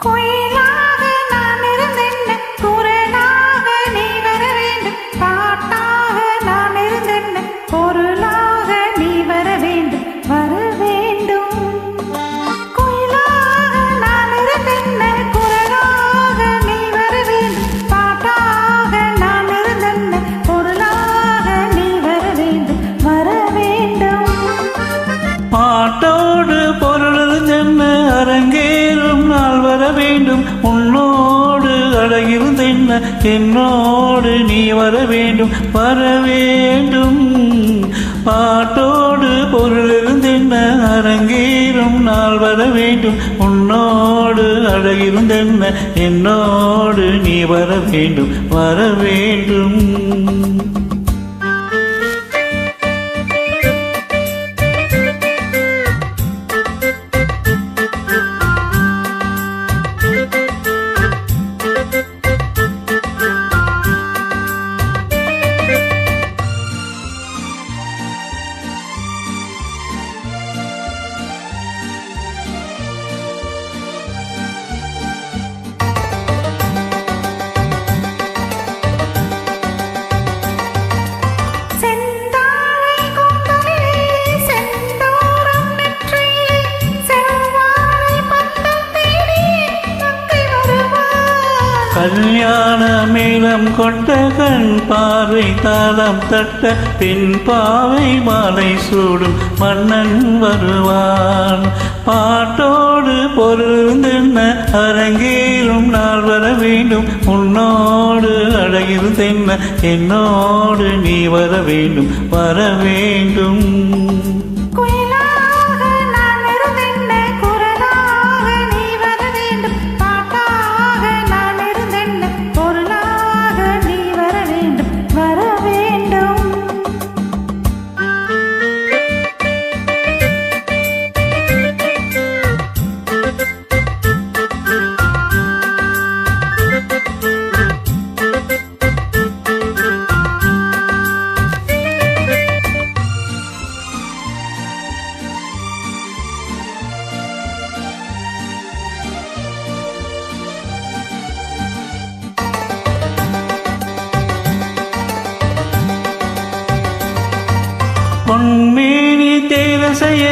குயிலாக நான் இருந்தென்ன, குரலாக நீ வர வேண்டும். பாட்டாக நான் இருந்தென்ன, பொருளாக நீ வர வேண்டும். வர வேண்டும். குயிலாக நான் இருந்தென்ன, குரலாக நீ வர வேண்டும். பாட்டாக நான் இருந்தென்ன, பொருளாக நீ வர வேண்டும். வர வேண்டும். பாட்டோடு பொருளென்ன அரங்கேறும் நாள் வர வேண்டும். உன்னோடு அழகிருந்தென்ன என்னோடு நீ வர வேண்டும். வர வேண்டும். பாட்டோடு பொருளென்ன அரங்கேறும் நாள் வர வேண்டும். உன்னோடு அழகிருந்தென்ன என்னோடு நீ வர வேண்டும். வர வேண்டும். கல்யாண மேளம் கொண்ட கண் பார்வை தாளம் தட்ட பின் பாவை மாலை சூடும் மன்னன் வருவான். பாட்டோடு பொருந்தென்ன அரங்கேறும் நாள் வர வேண்டும். உன்னோடு அழகிருந்தென்ன என்னோடு நீ வர வேண்டும். வர வேண்டும். பொன்மேனி தேரசைய